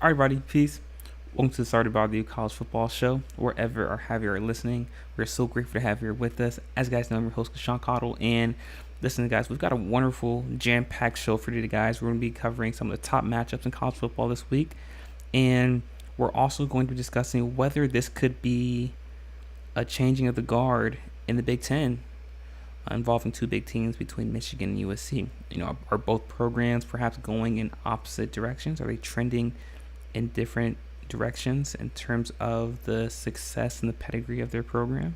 All right, everybody, peace. Welcome to the Sorry to Bother You College Football Show, wherever or have you are listening. We're so grateful to have you here with us. As you guys know, I'm your host, Cashapp Cottle, and listen, guys, we've got a wonderful, jam-packed show for today, guys. We're going to be covering some of the top matchups in college football this week, and we're also going to be discussing whether this could be a changing of the guard in the Big Ten, involving two big teams between Michigan and USC. Are both programs perhaps going in opposite directions? Are they trending in different directions in terms of the success and the pedigree of their program?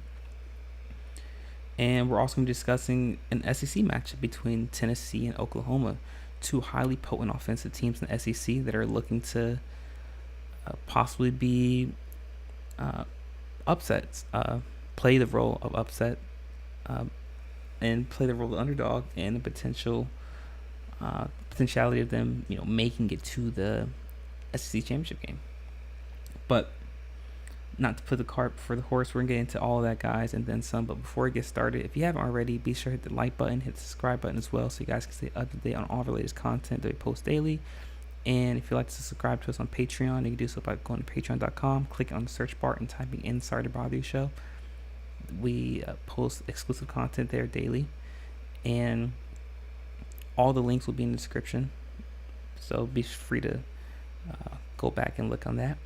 And we're also going to be discussing an SEC matchup between Tennessee and Oklahoma, two highly potent offensive teams in the SEC that are looking to possibly be upsets, play the role of upset, and play the role of underdog, and the potentiality of them, making it to the SEC championship game. But not to put the cart before the horse, we're going to get into all of that, guys, and then some. But before we get started, if you haven't already, be sure to hit the like button, hit the subscribe button as well, so you guys can stay up to date on all the latest content that we post daily. And if you'd like to subscribe to us on Patreon, you can do so by going to patreon.com, clicking on the search bar, and typing in Sorry to Bother You Show. We post exclusive content there daily, and all the links will be in the description, so be free to go back and look on that.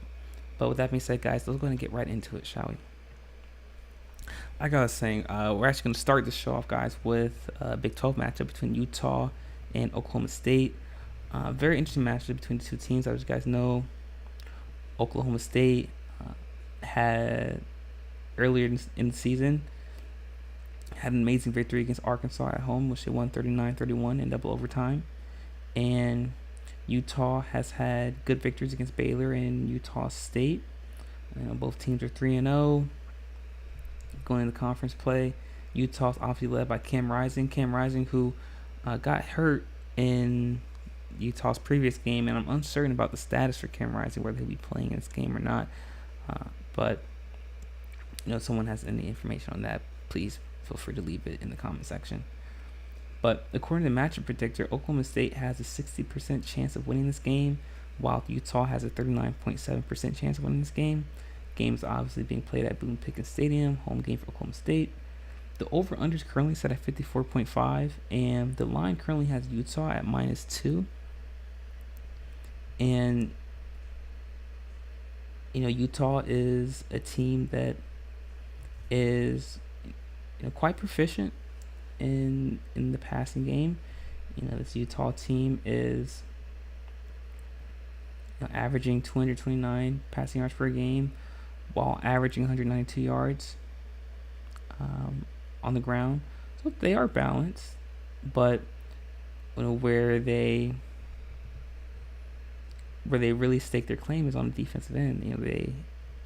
But with that being said, guys, let's go ahead and get right into it, shall we? Like I was saying, we're actually going to start the show off, guys, with a Big 12 matchup between Utah and Oklahoma State. Very interesting matchup between the two teams. As you guys know, Oklahoma State had earlier in the season had an amazing victory against Arkansas at home, which they won 39-31 in double overtime. And Utah has had good victories against Baylor and Utah State. Both teams are 3-0 going into conference play. Utah's obviously led by Cam Rising. Cam Rising, who got hurt in Utah's previous game, and I'm uncertain about the status for Cam Rising, whether he'll be playing in this game or not. But if someone has any information on that, please feel free to leave it in the comment section. But according to the matchup predictor, Oklahoma State has a 60% chance of winning this game, while Utah has a 39.7% chance of winning this game. Game is obviously being played at Boone Pickens Stadium, home game for Oklahoma State. The over-under is currently set at 54.5, and the line currently has Utah at -2. And Utah is a team that is quite proficient in the passing game. This Utah team is averaging 229 passing yards per game, while averaging 192 yards on the ground. So they are balanced, but where they really stake their claim is on the defensive end. They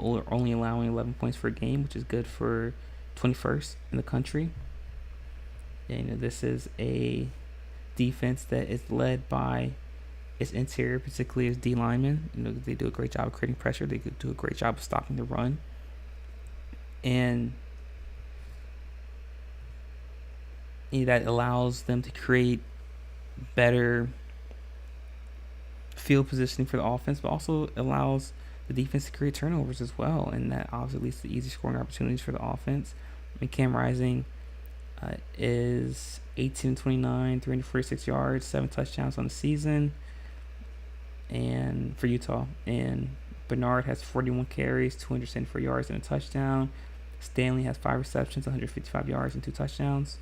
are only allowing 11 points per game, which is good for 21st in the country. And this is a defense that is led by its interior, particularly its D linemen. They do a great job of creating pressure. They do a great job of stopping the run, and that allows them to create better field positioning for the offense, but also allows the defense to create turnovers as well, and that obviously leads to easy scoring opportunities for the offense. Cam Rising is 18-29, 346 yards, 7 touchdowns on the season, and for Utah. And Bernard has 41 carries, 274 yards, and a touchdown. Stanley has 5 receptions, 155 yards, and 2 touchdowns.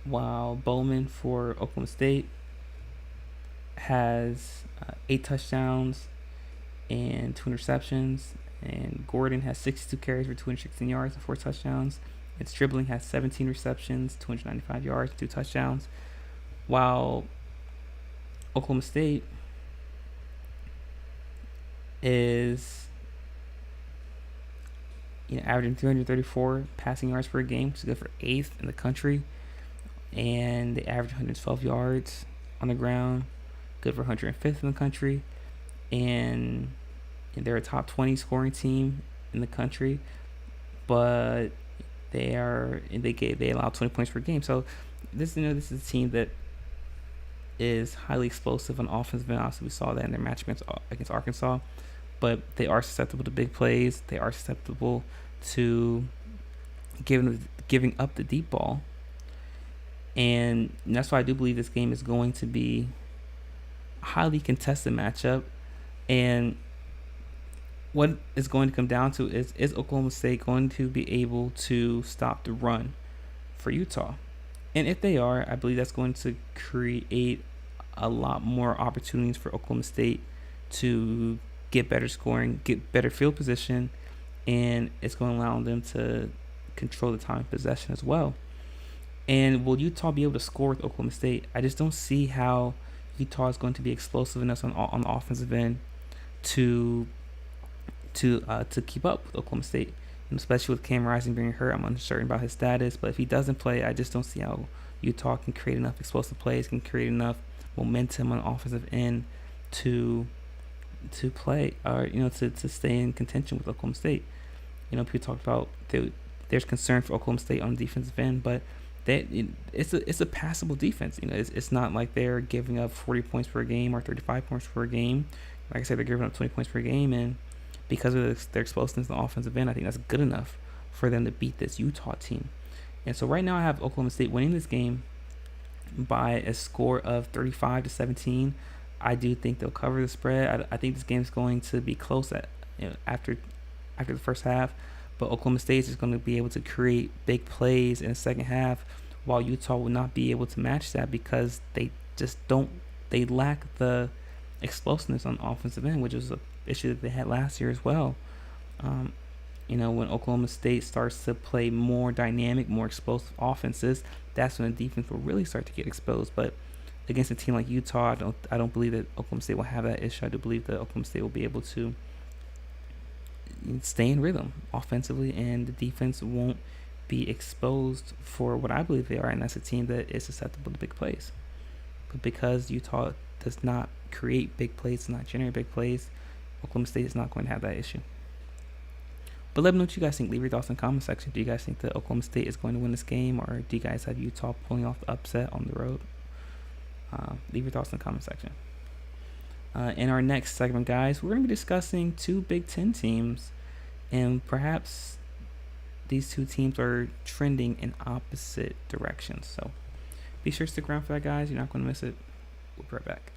While Bowman for Oklahoma State has 8 touchdowns and 2 interceptions, and Gordon has 62 carries for 216 yards and 4 touchdowns. And Stribling has 17 receptions, 295 yards, 2 touchdowns. While Oklahoma State is averaging 334 passing yards per game, which is good for 8th in the country. And they average 112 yards on the ground, good for 105th in the country. And they're a top 20 scoring team in the country, but they allow 20 points per game. So this is a team that is highly explosive on offense. And obviously, we saw that in their match against Arkansas. But they are susceptible to big plays. They are susceptible to giving up the deep ball. And that's why I do believe this game is going to be a highly contested matchup. And what it's going to come down to is Oklahoma State going to be able to stop the run for Utah? And if they are, I believe that's going to create a lot more opportunities for Oklahoma State to get better scoring, get better field position, and it's going to allow them to control the time of possession as well. And will Utah be able to score with Oklahoma State? I just don't see how Utah is going to be explosive enough on the offensive end to keep up with Oklahoma State, and especially with Cam Rising being hurt. I'm uncertain about his status, but if he doesn't play, I just don't see how Utah can create enough explosive plays, can create enough momentum on the offensive end to play, or to stay in contention with Oklahoma State. People talk about there's concern for Oklahoma State on the defensive end, but it's a passable defense. It's not like they're giving up 40 points per game or 35 points per game. Like I said, they're giving up 20 points per game, and because of their explosiveness in the offensive end, I think that's good enough for them to beat this Utah team. And so right now I have Oklahoma State winning this game by a score of 35-17. I do think they'll cover the spread. I think this game is going to be close after the first half, but Oklahoma State is just going to be able to create big plays in the second half, while Utah will not be able to match that because they lack the explosiveness on the offensive end, which was an issue that they had last year as well. When Oklahoma State starts to play more dynamic, more explosive offenses, that's when the defense will really start to get exposed. But against a team like Utah, I don't believe that Oklahoma State will have that issue. I do believe that Oklahoma State will be able to stay in rhythm offensively, and the defense won't be exposed for what I believe they are, and that's a team that is susceptible to big plays. But because Utah does not create big plays, does not generate big plays, Oklahoma State is not going to have that issue. But let me know what you guys think. Leave your thoughts in the comment section. Do you guys think that Oklahoma State is going to win this game, or do you guys have Utah pulling off the upset on the road? Leave your thoughts in the comment section. In our next segment, guys, we're going to be discussing two Big Ten teams, and perhaps these two teams are trending in opposite directions. So be sure to stick around for that, guys. You're not going to miss it. We'll be right back.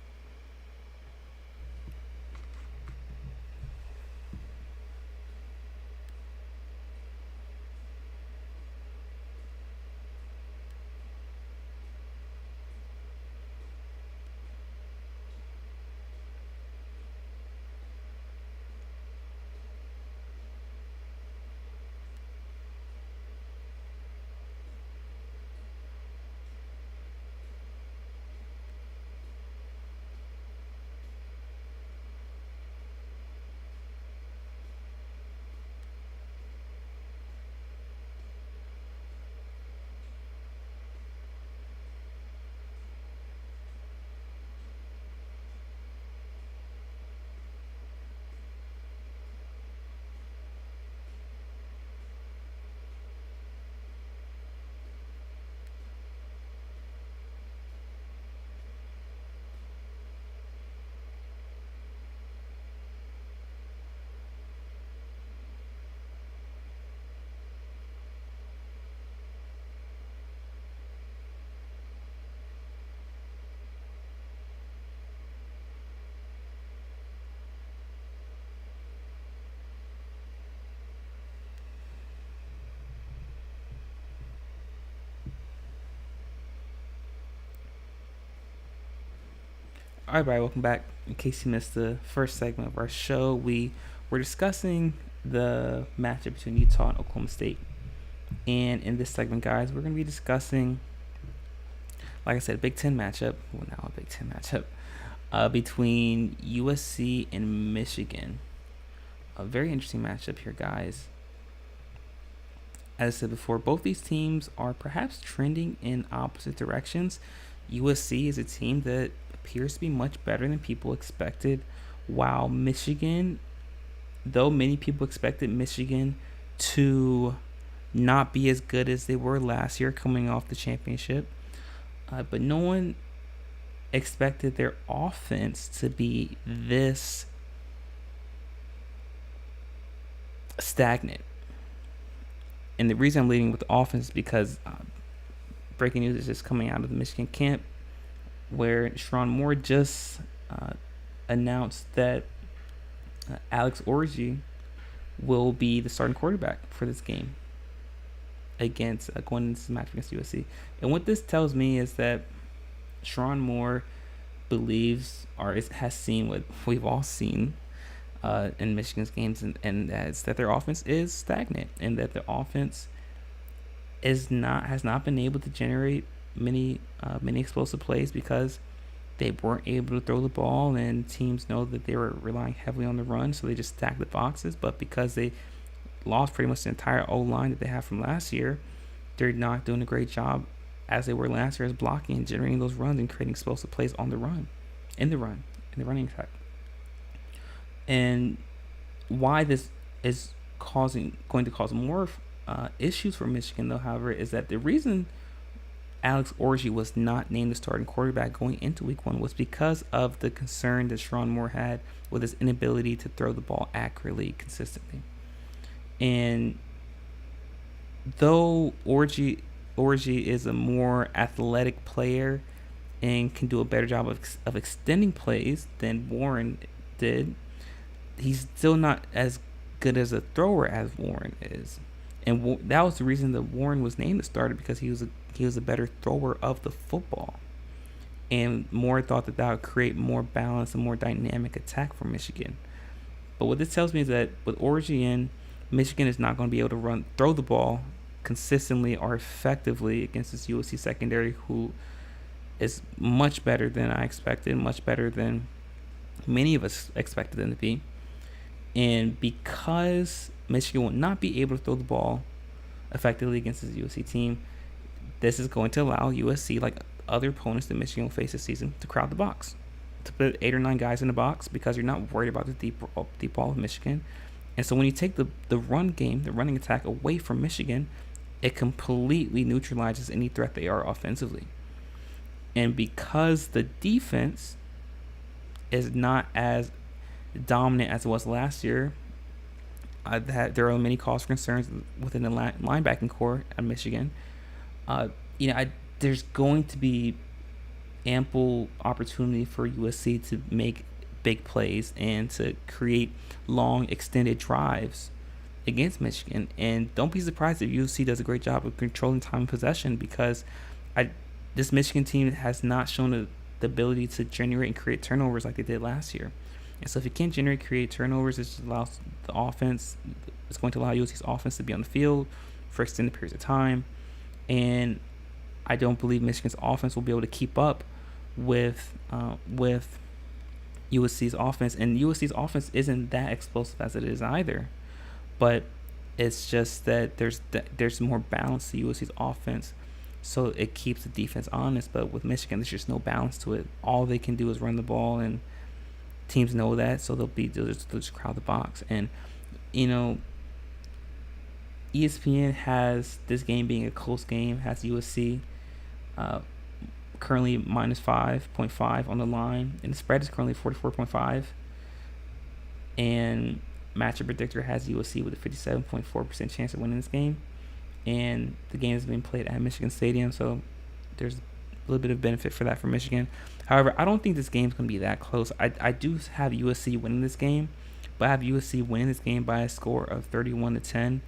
All right, everybody, welcome back. In case you missed the first segment of our show, we were discussing the matchup between Utah and Oklahoma State. And in this segment, guys, we're going to be discussing, like I said, a Big Ten matchup. Well, now a Big Ten matchup between USC and Michigan. A very interesting matchup here, guys. As I said before, both these teams are perhaps trending in opposite directions. USC is a team that appears to be much better than people expected, while Michigan, though many people expected Michigan to not be as good as they were last year coming off the championship, but no one expected their offense to be this stagnant. And the reason I'm leading with the offense is because breaking news is just coming out of the Michigan camp, where Sharon Moore just announced that Alex Orji will be the starting quarterback for this game against going into this match against USC. And what this tells me is that Sharon Moore believes or has seen what we've all seen in Michigan's games, and that's that their offense is stagnant, and that the offense has not been able to generate many explosive plays because they weren't able to throw the ball, and teams know that they were relying heavily on the run, so they just stacked the boxes. But because they lost pretty much the entire O-line that they have from last year, they're not doing a great job as they were last year as blocking and generating those runs and creating explosive plays on the in the running attack. And why this is going to cause more issues for Michigan, though, however, is that the reason Alex Orji was not named the starting quarterback going into week 1 was because of the concern that Sharon Moore had with his inability to throw the ball accurately, consistently. And though Orji is a more athletic player and can do a better job of extending plays than Warren did, he's still not as good as a thrower as Warren is. And that was the reason that Warren was named the starter, because he was a better thrower of the football. And Moore thought that would create more balance and more dynamic attack for Michigan. But what this tells me is that with Orji in, Michigan is not going to be able to throw the ball consistently or effectively against this USC secondary, who is much better than I expected, much better than many of us expected them to be. And because Michigan will not be able to throw the ball effectively against this USC team, this is going to allow USC, like other opponents that Michigan will face this season, to crowd the box, to put 8 or 9 guys in the box, because you're not worried about the deep ball of Michigan. And so when you take the run game, the running attack away from Michigan, it completely neutralizes any threat they are offensively. And because the defense is not as dominant as it was last year, there are many cause for concerns within the linebacking core at Michigan. There's going to be ample opportunity for USC to make big plays and to create long, extended drives against Michigan. And don't be surprised if USC does a great job of controlling time and possession, because this Michigan team has not shown the ability to generate and create turnovers like they did last year. And so if you can't create turnovers, it just allows the offense. It's going to allow USC's offense to be on the field for extended periods of time. And I don't believe Michigan's offense will be able to keep up with USC's offense. And USC's offense isn't that explosive as it is either. But it's just that there's more balance to USC's offense, so it keeps the defense honest. But with Michigan, there's just no balance to it. All they can do is run the ball, and teams know that, so they'll just crowd the box. And ESPN has this game being a close game, has USC currently minus 5.5 on the line, and the spread is currently 44.5. And Matchup Predictor has USC with a 57.4% chance of winning this game. And the game is being played at Michigan Stadium, so there's a little bit of benefit for that for Michigan. However, I don't think this game's going to be that close. I do have USC winning this game, but I have USC winning this game by a score of 31-10.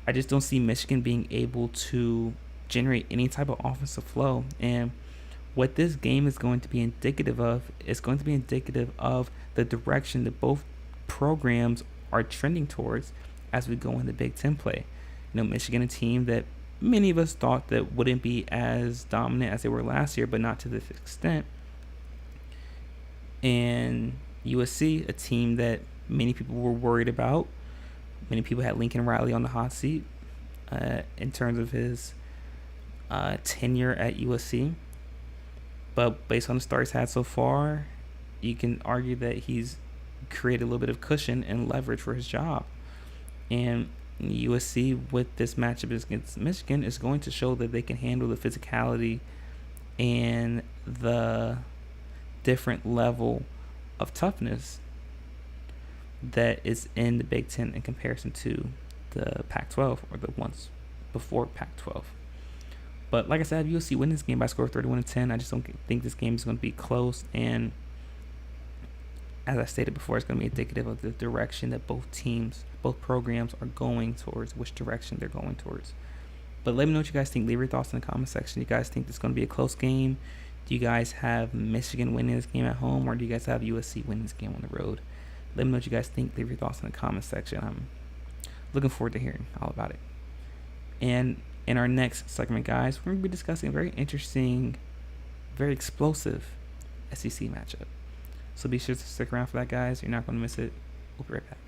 I just don't see Michigan being able to generate any type of offensive flow. And what this game is going to be indicative of is going to be indicative of the direction that both programs are trending towards as we go into Big Ten play. Michigan, a team that many of us thought that wouldn't be as dominant as they were last year, but not to this extent. And USC, a team that many people were worried about. Many people had Lincoln Riley on the hot seat in terms of his tenure at USC. But based on the start he's had so far, you can argue that he's created a little bit of cushion and leverage for his job. And USC, with this matchup against Michigan, is going to show that they can handle the physicality and the different level of toughness that is in the Big Ten in comparison to the Pac-12 or the ones before Pac-12. But like I said, USC win this game by a score of 31-10. I just don't think this game is going to be close. And as I stated before, it's going to be indicative of the direction that both programs are going towards, which direction they're going towards. But let me know what you guys think. Leave your thoughts in the comment section. Do you guys think this is going to be a close game? Do you guys have Michigan winning this game at home, or do you guys have USC winning this game on the road? Let me know what you guys think. Leave your thoughts in the comment section. I'm looking forward to hearing all about it. And in our next segment, guys, we're going to be discussing a very interesting, very explosive SEC matchup. So be sure to stick around for that, guys. You're not going to miss it. We'll be right back.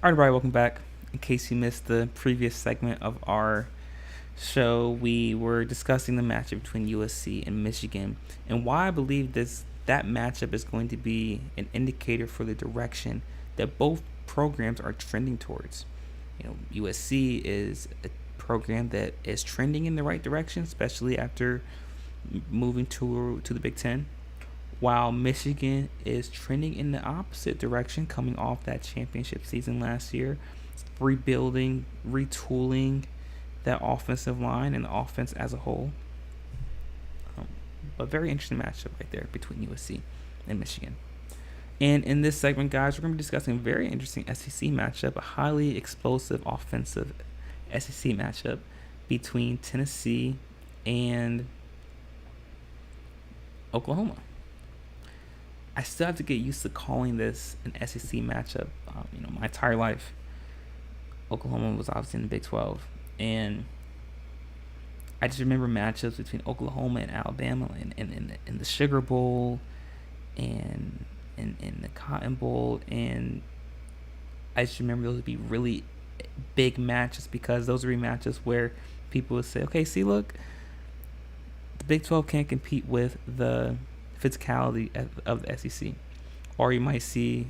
Alright, everybody, welcome back. In case you missed the previous segment of our show, we were discussing the matchup between USC and Michigan and why I believe that matchup is going to be an indicator for the direction that both programs are trending towards. USC is a program that is trending in the right direction, especially after moving to the Big Ten, while Michigan is trending in the opposite direction, coming off that championship season last year, rebuilding, retooling that offensive line and the offense as a whole. But very interesting matchup right there between USC and Michigan. And in this segment, guys, we're going to be discussing a very interesting SEC matchup, a highly explosive offensive SEC matchup between Tennessee and Oklahoma. I still have to get used to calling this an SEC matchup. My entire life, Oklahoma was obviously in the Big 12, and I just remember matchups between Oklahoma and Alabama in the Sugar Bowl and in the Cotton Bowl, and I just remember those would be really big matches because those would be matches where people would say, okay, see, look, the Big 12 can't compete with the physicality of the SEC. Or you might see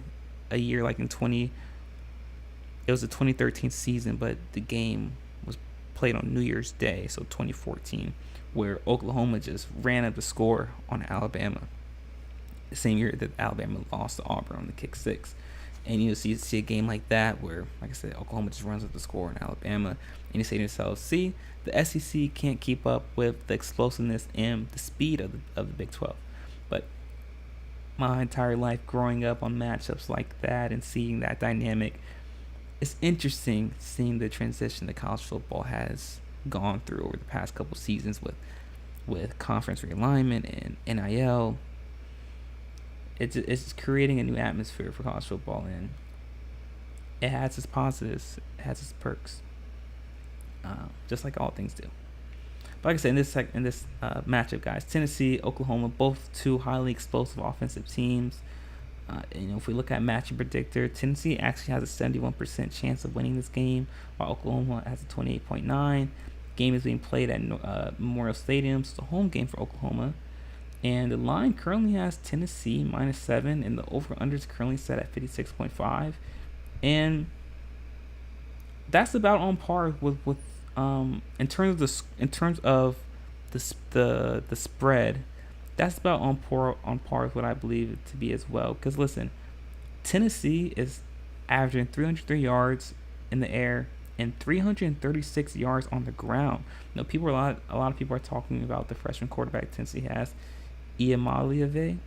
a year like it was the 2013 season, but the game was played on New Year's Day, so 2014, where Oklahoma just ran up the score on Alabama. The same year that Alabama lost to Auburn on the kick six. And you see a game like that where, like I said, Oklahoma just runs up the score on Alabama. And you say to yourself, see, the SEC can't keep up with the explosiveness and the speed of the Big 12. But my entire life growing up on matchups like that and seeing that dynamic, it's interesting seeing the transition that college football has gone through over the past couple seasons with conference realignment and NIL. It's creating a new atmosphere for college football, and it has its positives, it has its perks, just like all things do. But like I said, in this matchup, guys, Tennessee, Oklahoma, both two highly explosive offensive teams. If we look at matchup predictor, Tennessee actually has a 71% chance of winning this game, while Oklahoma has a 28.9%. Game is being played at Memorial Stadium, so it's a home game for Oklahoma. And the line currently has Tennessee -7, and the over/under is currently set at 56.5. And that's about on par with in terms of the spread. That's about on par with what I believe it to be as well. Because listen, Tennessee is averaging 303 yards in the air and 336 yards on the ground. A lot of people are talking about the freshman quarterback Tennessee has, Iamaleave.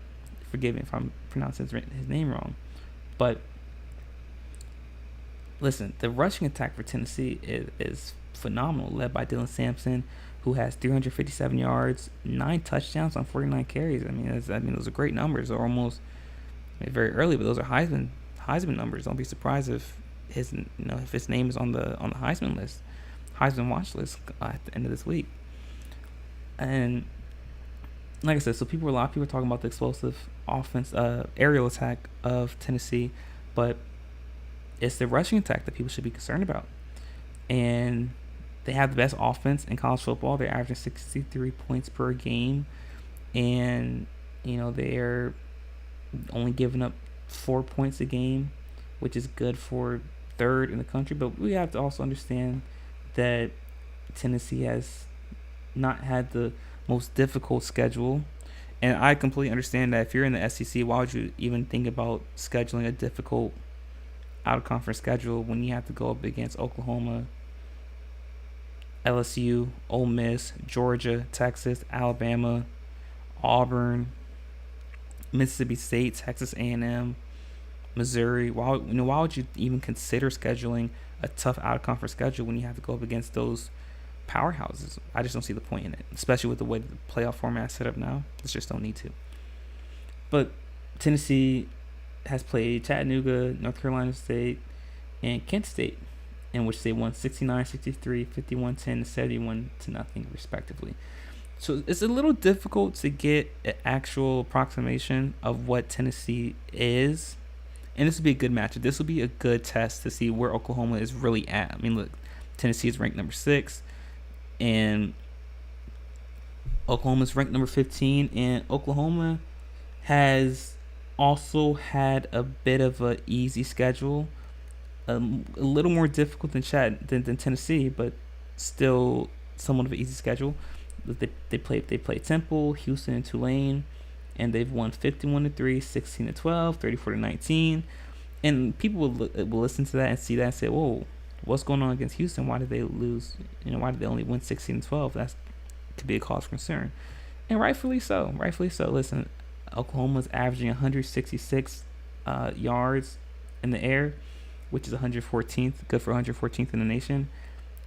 Forgive me if I'm pronouncing his name wrong, but listen, the rushing attack for Tennessee is phenomenal, led by Dylan Sampson, who has 357 yards, 9 touchdowns on 49 carries. I mean, those are great numbers. They're almost very early, but those are Heisman numbers. Don't be surprised if his name is on the Heisman watch list at the end of this week. And like I said, so a lot of people are talking about the explosive offense, aerial attack of Tennessee, but it's the rushing attack that people should be concerned about. And they have the best offense in college football. They're averaging 63 points per game, and they're only giving up 4 points a game, which is good for third in the country. But we have to also understand that Tennessee has not had the most difficult schedule, and I completely understand that if you're in the SEC, why would you even think about scheduling a difficult out-of-conference schedule when you have to go up against Oklahoma, LSU, Ole Miss, Georgia, Texas, Alabama, Auburn, Mississippi State, Texas A&M, Missouri. Why would you even consider scheduling a tough out-of-conference schedule when you have to go up against those powerhouses? I just don't see the point in it, especially with the way the playoff format is set up now. Just don't need to. But Tennessee has played Chattanooga, North Carolina State, and Kent State, in which they won 69-63, 51-10, and 71-0, respectively. So it's a little difficult to get an actual approximation of what Tennessee is. And this will be a good matchup. This will be a good test to see where Oklahoma is really at. I mean, look, Tennessee is ranked number 6, and Oklahoma is ranked number 15. And Oklahoma has also had a bit of an easy schedule, a little more difficult than Tennessee, but still somewhat of an easy schedule. They play Temple, Houston, and Tulane, and they've won 51-3, 16-12, 34-19. And people will listen to that and see that and say, "Whoa, what's going on against Houston? Why did they lose? Why did they only win 16-12? That could be a cause for concern." And rightfully so. Listen, Oklahoma's averaging 166 yards in the air, which is 114th, good for 114th in the nation.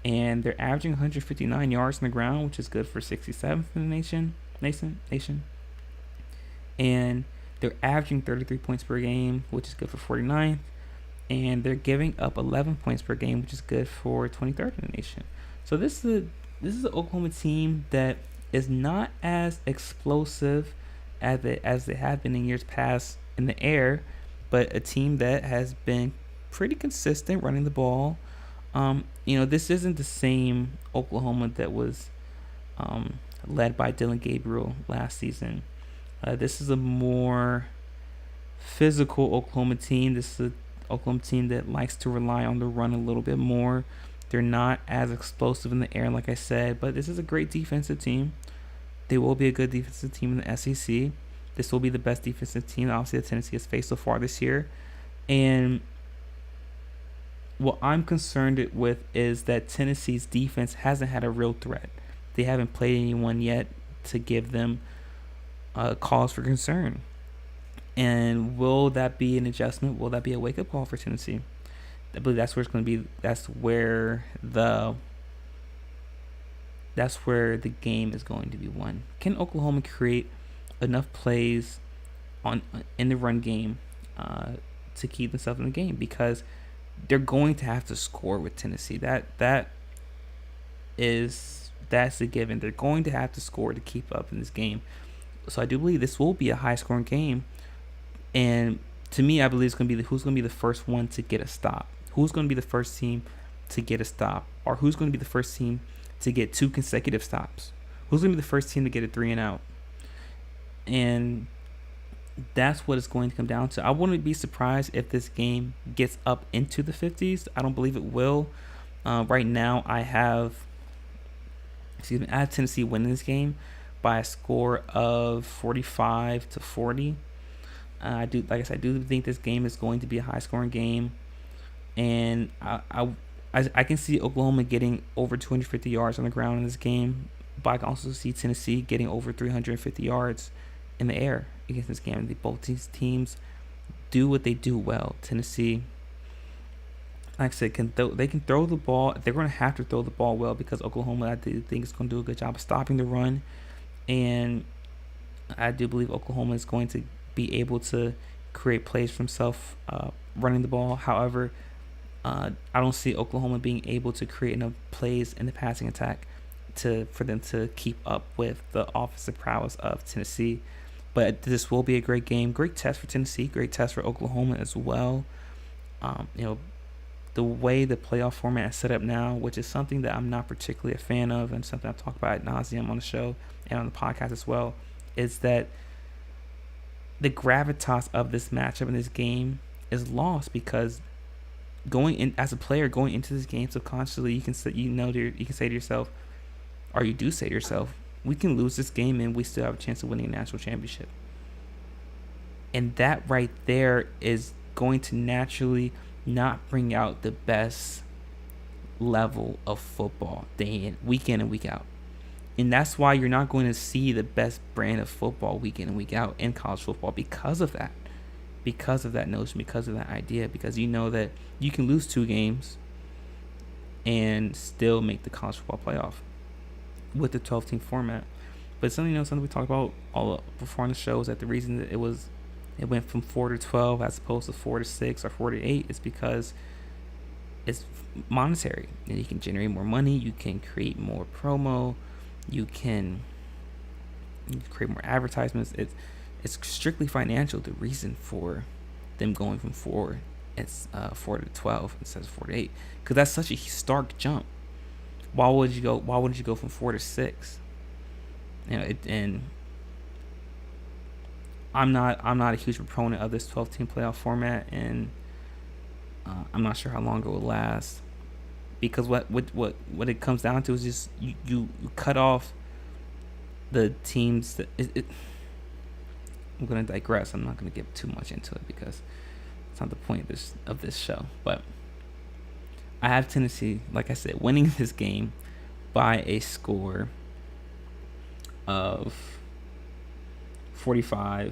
And they're averaging 159 yards on the ground, which is good for 67th in the nation. And they're averaging 33 points per game, which is good for 49th. And they're giving up 11 points per game, which is good for 23rd in the nation. So this is an Oklahoma team that is not as explosive as they have been in years past in the air, but a team that has been pretty consistent running the ball. This isn't the same Oklahoma that was led by Dylan Gabriel last season. This is a more physical Oklahoma team. This is an Oklahoma team that likes to rely on the run a little bit more. They're not as explosive in the air, like I said, but this is a great defensive team. They will be a good defensive team in the SEC. This will be the best defensive team, obviously, that Tennessee has faced so far this year. And what I'm concerned with is that Tennessee's defense hasn't had a real threat. They haven't played anyone yet to give them a cause for concern. And will that be an adjustment? Will that be a wake-up call for Tennessee? I believe that's where it's going to be. That's where the game is going to be won. Can Oklahoma create enough plays in the run game to keep themselves in the game? Because they're going to have to score with Tennessee. That's a given. They're going to have to score to keep up in this game. So I do believe this will be a high-scoring game. And to me, I believe it's going to be who's going to be the first one to get a stop. Who's going to be the first team to get a stop? Or who's going to be the first team to get 2 consecutive stops? Who's going to be the first team to get a 3 and out? And that's what it's going to come down to. I wouldn't be surprised if this game gets up into the 50s. I don't believe it will. Right now, I have Tennessee winning this game by a score of 45-40. I do think this game is going to be a high-scoring game, and I can see Oklahoma getting over 250 yards on the ground in this game, but I can also see Tennessee getting over 350 yards in the air against this game. Both these teams do what they do well. Tennessee, like I said, they can throw the ball. They're going to have to throw the ball well because Oklahoma, I do think, is going to do a good job of stopping the run, and I do believe Oklahoma is going to be able to create plays for himself running the ball. However, I don't see Oklahoma being able to create enough plays in the passing attack for them to keep up with the offensive prowess of Tennessee. But this will be a great game, great test for Tennessee, great test for Oklahoma as well. The way the playoff format is set up now, which is something that I'm not particularly a fan of, and something I've talked about ad nauseum on the show and on the podcast as well, is that the gravitas of this matchup in this game is lost because as a player going into this game subconsciously, you can say to yourself, or you do say to yourself, we can lose this game and we still have a chance of winning a national championship. And that right there is going to naturally not bring out the best level of football week in and week out. And that's why you're not going to see the best brand of football week in and week out in college football because of that. Because of that notion, because of that idea, because you know that you can lose 2 games and still make the college football playoff with the 12-team format. But something we talked about all before on the show is that the reason that it went from 4 to 12 as opposed to 4 to 6 or 4 to 8 is because it's monetary, and you can generate more money, you can create more promo, you can create more advertisements. It's strictly financial. The reason for them going from 4 to 12 instead of 4 to 8, because that's such a stark jump. Why wouldn't you go from 4 to 6? And I'm not a huge proponent of this 12-team playoff format, and I'm not sure how long it will last, because what it comes down to is just you cut off the teams that I'm going to digress. I'm not going to get too much into it because it's not the point of this show. But I have Tennessee, like I said, winning this game by a score of 45-40.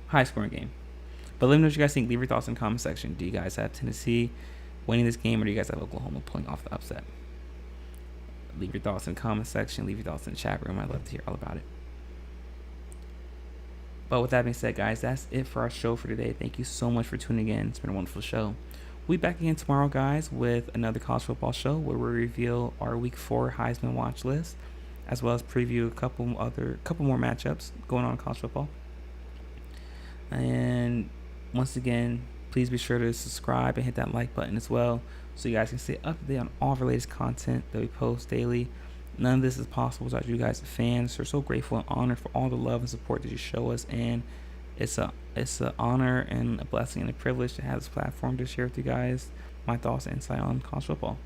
High scoring game. But let me know what you guys think. Leave your thoughts in the comment section. Do you guys have Tennessee winning this game, or do you guys have Oklahoma pulling off the upset? Leave your thoughts in the comment section. Leave your thoughts in the chat room. I'd love to hear all about it. But with that being said, guys, that's it for our show for today. Thank you so much for tuning in. It's been a wonderful show. We'll be back again tomorrow, guys, with another college football show where we reveal our Week 4 Heisman watch list, as well as preview a couple more matchups going on in college football. And once again, please be sure to subscribe and hit that like button as well, so you guys can stay up to date on all of our latest content that we post daily. None of this is possible without you guys, the fans. We're so grateful and honored for all the love and support that you show us, and it's an honor and a blessing and a privilege to have this platform to share with you guys my thoughts and insight on college football.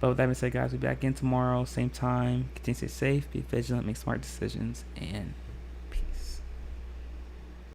But with that being said, guys, we'll be back in tomorrow, same time. Continue to stay safe, be vigilant, make smart decisions, and